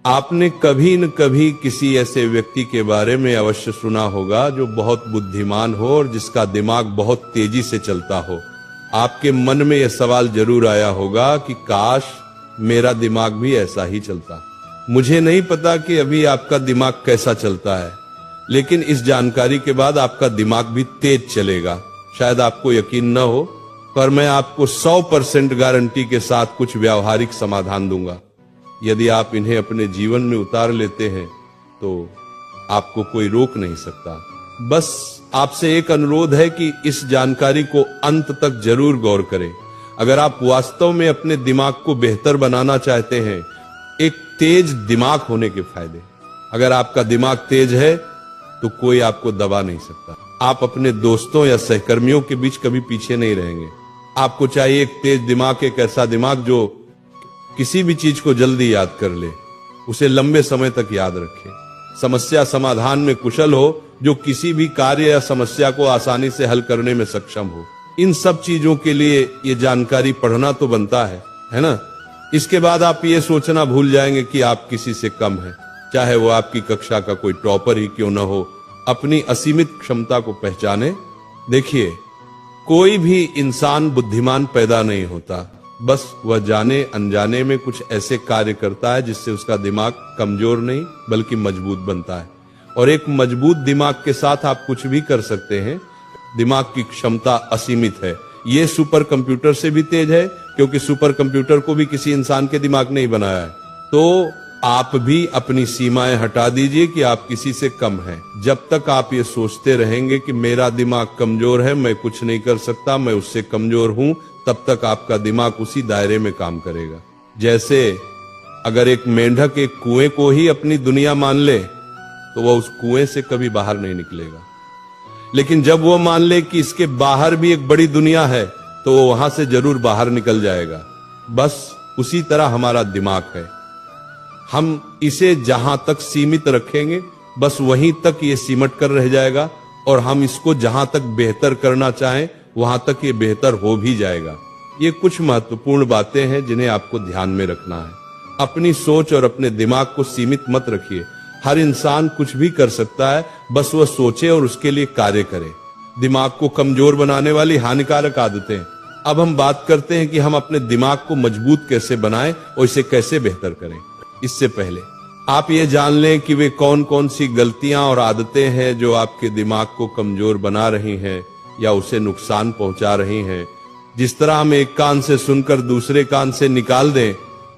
आपने कभी न कभी किसी ऐसे व्यक्ति के बारे में अवश्य सुना होगा जो बहुत बुद्धिमान हो और जिसका दिमाग बहुत तेजी से चलता हो। आपके मन में यह सवाल जरूर आया होगा कि काश मेरा दिमाग भी ऐसा ही चलता। मुझे नहीं पता कि अभी आपका दिमाग कैसा चलता है, लेकिन इस जानकारी के बाद आपका दिमाग भी तेज चलेगा। शायद आपको यकीन न हो, पर मैं आपको 100% गारंटी के साथ कुछ व्यावहारिक समाधान दूंगा। यदि आप इन्हें अपने जीवन में उतार लेते हैं तो आपको कोई रोक नहीं सकता। बस आपसे एक अनुरोध है कि इस जानकारी को अंत तक जरूर गौर करें। अगर आप वास्तव में अपने दिमाग को बेहतर बनाना चाहते हैं, एक तेज दिमाग होने के फायदे। अगर आपका दिमाग तेज है तो कोई आपको दबा नहीं सकता। आप अपने दोस्तों या सहकर्मियों के बीच कभी पीछे नहीं रहेंगे। आपको चाहिए एक तेज दिमाग, एक ऐसा दिमाग जो किसी भी चीज को जल्दी याद कर ले, उसे लंबे समय तक याद रखे, समस्या समाधान में कुशल हो, जो किसी भी कार्य या समस्या को आसानी से हल करने में सक्षम हो। इन सब चीजों के लिए ये जानकारी पढ़ना तो बनता है ना। इसके बाद आप ये सोचना भूल जाएंगे कि आप किसी से कम हैं, चाहे वो आपकी कक्षा का कोई टॉपर ही क्यों न हो। अपनी असीमित क्षमता को पहचाने। देखिए, कोई भी इंसान बुद्धिमान पैदा नहीं होता, बस वह जाने अनजाने में कुछ ऐसे कार्य करता है जिससे उसका दिमाग कमजोर नहीं बल्कि मजबूत बनता है। और एक मजबूत दिमाग के साथ आप कुछ भी कर सकते हैं। दिमाग की क्षमता असीमित है। ये सुपर कंप्यूटर से भी तेज है, क्योंकि सुपर कंप्यूटर को भी किसी इंसान के दिमाग ने ही बनाया है। तो आप भी अपनी सीमाएं हटा दीजिए कि आप किसी से कम हैं। जब तक आप ये सोचते रहेंगे कि मेरा दिमाग कमजोर है, मैं कुछ नहीं कर सकता, मैं उससे कमजोर हूं, तब तक आपका दिमाग उसी दायरे में काम करेगा। जैसे अगर एक मेंढक एक कुएं को ही अपनी दुनिया मान ले तो वह उस कुएं से कभी बाहर नहीं निकलेगा। लेकिन जब वो मान ले कि इसके बाहर भी एक बड़ी दुनिया है तो वो वहां से जरूर बाहर निकल जाएगा। बस उसी तरह हमारा दिमाग है। हम इसे जहां तक सीमित रखेंगे, बस वहीं तक ये सिमट कर रह जाएगा, और हम इसको जहां तक बेहतर करना चाहें वहां तक ये बेहतर हो भी जाएगा। ये कुछ महत्वपूर्ण बातें हैं जिन्हें आपको ध्यान में रखना है। अपनी सोच और अपने दिमाग को सीमित मत रखिए। हर इंसान कुछ भी कर सकता है, बस वह सोचे और उसके लिए कार्य करे। दिमाग को कमजोर बनाने वाली हानिकारक आदतें। अब हम बात करते हैं कि हम अपने दिमाग को मजबूत कैसे बनाएं और इसे कैसे बेहतर करें। इससे पहले आप ये जान लें कि वे कौन कौन सी गलतियां और आदतें हैं जो आपके दिमाग को कमजोर बना रही हैं या उसे नुकसान पहुंचा रही हैं। जिस तरह हम एक कान से सुनकर दूसरे कान से निकाल दें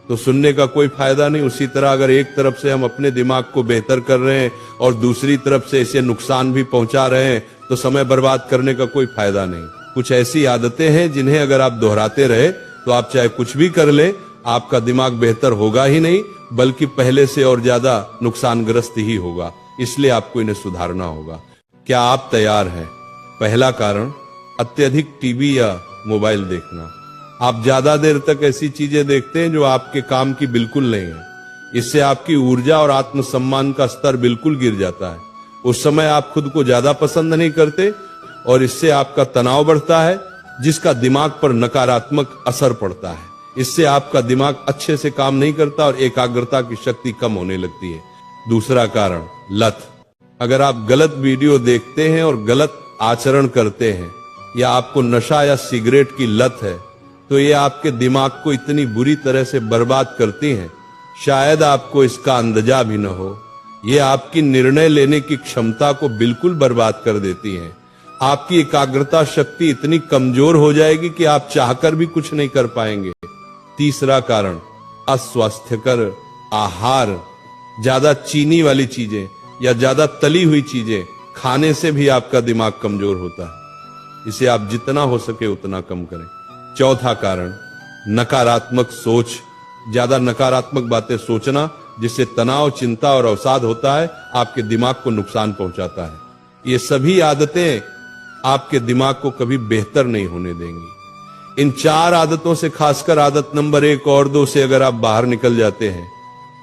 तो सुनने का कोई फायदा नहीं, उसी तरह अगर एक तरफ से हम अपने दिमाग को बेहतर कर रहे हैं और दूसरी तरफ से इसे नुकसान भी पहुंचा रहे हैं तो समय बर्बाद करने का कोई फायदा नहीं। कुछ ऐसी आदतें हैं जिन्हें अगर आप दोहराते रहे तो आप चाहे कुछ भी कर ले, आपका दिमाग बेहतर होगा ही नहीं बल्कि पहले से और ज्यादा नुकसानग्रस्त ही होगा। इसलिए आपको इन्हें सुधारना होगा। क्या आप तैयार हैं? पहला कारण, अत्यधिक टीवी या मोबाइल देखना। आप ज्यादा देर तक ऐसी चीजें देखते हैं जो आपके काम की बिल्कुल नहीं है। इससे आपकी ऊर्जा और आत्मसम्मान का स्तर बिल्कुल गिर जाता है। उस समय आप खुद को ज्यादा पसंद नहीं करते और इससे आपका तनाव बढ़ता है, जिसका दिमाग पर नकारात्मक असर पड़ता है। इससे आपका दिमाग अच्छे से काम नहीं करता और एकाग्रता की शक्ति कम होने लगती है। दूसरा कारण, लत। अगर आप गलत वीडियो देखते हैं और गलत आचरण करते हैं या आपको नशा या सिगरेट की लत है तो ये आपके दिमाग को इतनी बुरी तरह से बर्बाद करती हैं, शायद आपको इसका अंदाजा भी न हो। ये आपकी निर्णय लेने की क्षमता को बिल्कुल बर्बाद कर देती हैं। आपकी एकाग्रता शक्ति इतनी कमजोर हो जाएगी कि आप चाहकर भी कुछ नहीं कर पाएंगे। तीसरा कारण, अस्वास्थ्यकर आहार। ज्यादा चीनी वाली चीजें या ज्यादा तली हुई चीजें खाने से भी आपका दिमाग कमजोर होता है। इसे आप जितना हो सके उतना कम करें। चौथा कारण, नकारात्मक सोच। ज्यादा नकारात्मक बातें सोचना, जिससे तनाव, चिंता और अवसाद होता है, आपके दिमाग को नुकसान पहुंचाता है। ये सभी आदतें आपके दिमाग को कभी बेहतर नहीं होने देंगी। इन 4 आदतों से, खासकर आदत नंबर 1 और 2 से अगर आप बाहर निकल जाते हैं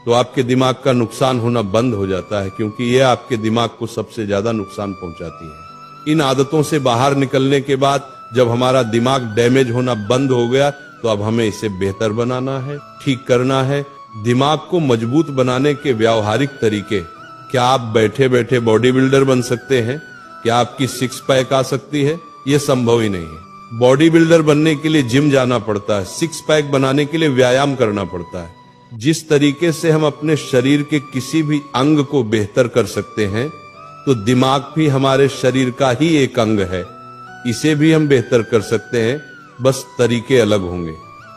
तो आपके दिमाग का नुकसान होना बंद हो जाता है, क्योंकि यह आपके दिमाग को सबसे ज्यादा नुकसान पहुंचाती है। इन आदतों से बाहर निकलने के बाद जब हमारा दिमाग डैमेज होना बंद हो गया तो अब हमें इसे बेहतर बनाना है, ठीक करना है, दिमाग को मजबूत बनाने के व्यावहारिक तरीके। क्या आप बैठे बैठे बॉडी बिल्डर बन सकते हैं? क्या आपकी सिक्स पैक आ सकती है? यह संभव ही नहीं है। बॉडी बिल्डर बनने के लिए जिम जाना पड़ता है, सिक्स पैक बनाने के लिए व्यायाम करना पड़ता है। जिस तरीके से हम अपने शरीर के किसी भी अंग को बेहतर कर सकते हैं, तो दिमाग भी हमारे शरीर का ही एक अंग है, इसे भी हम बेहतर कर सकते हैं, बस तरीके अलग होंगे।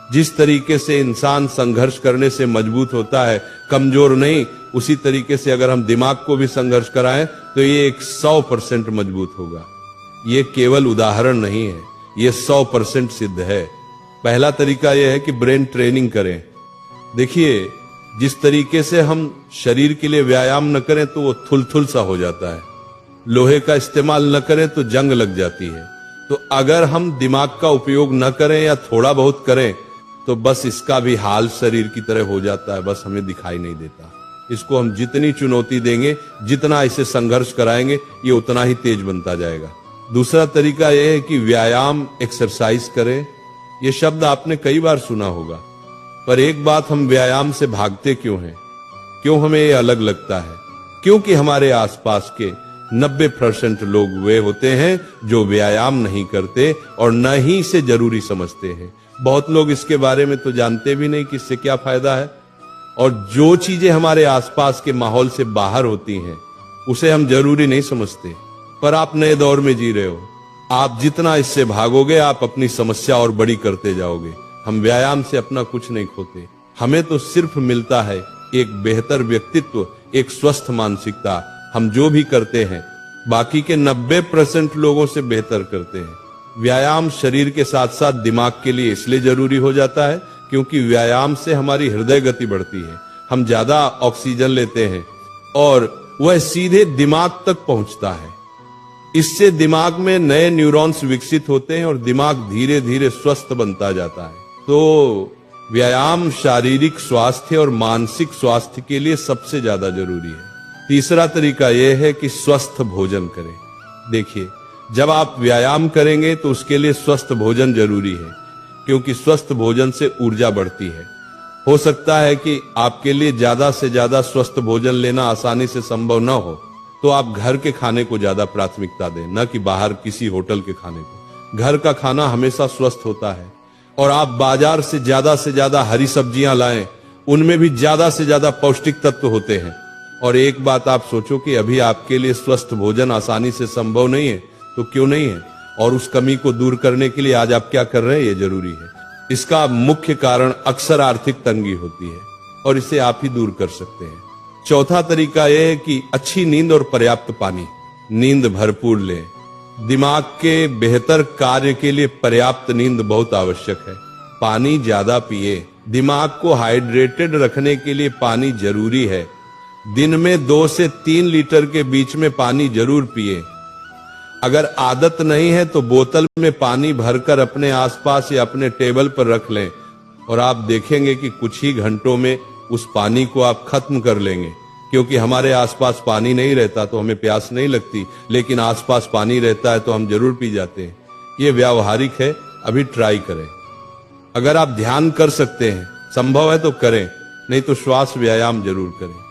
जिस तरीके से इंसान संघर्ष करने से मजबूत होता है, कमजोर नहीं, उसी तरीके से अगर हम दिमाग को भी संघर्ष कराएं तो ये 100% मजबूत होगा। ये केवल उदाहरण नहीं है, ये 100% सिद्ध है। पहला तरीका यह है कि ब्रेन ट्रेनिंग करें। देखिए, जिस तरीके से हम शरीर के लिए व्यायाम न करें तो वो थुलथुल सा हो जाता है, लोहे का इस्तेमाल न करें तो जंग लग जाती है। तो अगर हम दिमाग का उपयोग न करें या थोड़ा बहुत करें तो बस इसका भी हाल शरीर की तरह हो जाता है, बस हमें दिखाई नहीं देता। इसको हम जितनी चुनौती देंगे, जितना इसे संघर्ष कराएंगे, ये उतना ही तेज बनता जाएगा। दूसरा तरीका यह है कि व्यायाम, एक्सरसाइज करें। यह शब्द आपने कई बार सुना होगा, पर एक बात, हम व्यायाम से भागते क्यों हैं? क्यों हमें ये अलग लगता है? क्योंकि हमारे आसपास के 90% लोग वे होते हैं जो व्यायाम नहीं करते और न ही इसे जरूरी समझते हैं। बहुत लोग इसके बारे में तो जानते भी नहीं कि इससे क्या फायदा है, और जो चीजें हमारे आसपास के माहौल से बाहर होती हैं उसे हम जरूरी नहीं समझते। पर आप नए दौर में जी रहे हो, आप जितना इससे भागोगे आप अपनी समस्या और बड़ी करते जाओगे। हम व्यायाम से अपना कुछ नहीं खोते, हमें तो सिर्फ मिलता है एक बेहतर व्यक्तित्व, एक स्वस्थ मानसिकता। हम जो भी करते हैं बाकी के 90% लोगों से बेहतर करते हैं। व्यायाम शरीर के साथ साथ दिमाग के लिए इसलिए जरूरी हो जाता है क्योंकि व्यायाम से हमारी हृदय गति बढ़ती है, हम ज्यादा ऑक्सीजन लेते हैं और वह सीधे दिमाग तक पहुंचता है। इससे दिमाग में नए न्यूरॉन्स विकसित होते हैं और दिमाग धीरे धीरे स्वस्थ बनता जाता है। तो व्यायाम शारीरिक स्वास्थ्य और मानसिक स्वास्थ्य के लिए सबसे ज्यादा जरूरी है। तीसरा तरीका यह है कि स्वस्थ भोजन करें। देखिए, जब आप व्यायाम करेंगे तो उसके लिए स्वस्थ भोजन जरूरी है, क्योंकि स्वस्थ भोजन से ऊर्जा बढ़ती है। हो सकता है कि आपके लिए ज्यादा से ज्यादा स्वस्थ भोजन लेना आसानी से संभव न हो, तो आप घर के खाने को ज्यादा प्राथमिकता दें, न कि बाहर किसी होटल के खाने को। घर का खाना हमेशा स्वस्थ होता है, और आप बाजार से ज्यादा हरी सब्जियां लाएं, उनमें भी ज्यादा से ज्यादा पौष्टिक तत्व होते हैं। और एक बात आप सोचो कि अभी आपके लिए स्वस्थ भोजन आसानी से संभव नहीं है, तो क्यों नहीं है? और उस कमी को दूर करने के लिए आज आप क्या कर रहे हैं, ये जरूरी है। इसका मुख्य कारण अक्सर आर्थिक तंगी होती है, और इसे आप ही दूर कर सकते हैं। चौथा तरीका यह है कि अच्छी नींद और पर्याप्त पानी। नींद भरपूर लें। दिमाग के बेहतर कार्य के लिए पर्याप्त नींद बहुत आवश्यक है। पानी ज्यादा पिए। दिमाग को हाइड्रेटेड रखने के लिए पानी जरूरी है। दिन में 2 से 3 लीटर के बीच में पानी जरूर पिए। अगर आदत नहीं है तो बोतल में पानी भरकर अपने आसपास या अपने टेबल पर रख लें, और आप देखेंगे कि कुछ ही घंटों में उस पानी को आप खत्म कर लेंगे। क्योंकि हमारे आसपास पानी नहीं रहता तो हमें प्यास नहीं लगती, लेकिन आसपास पानी रहता है तो हम जरूर पी जाते हैं। ये व्यावहारिक है, अभी ट्राई करें। अगर आप ध्यान कर सकते हैं, संभव है तो करें, नहीं तो श्वास व्यायाम जरूर करें।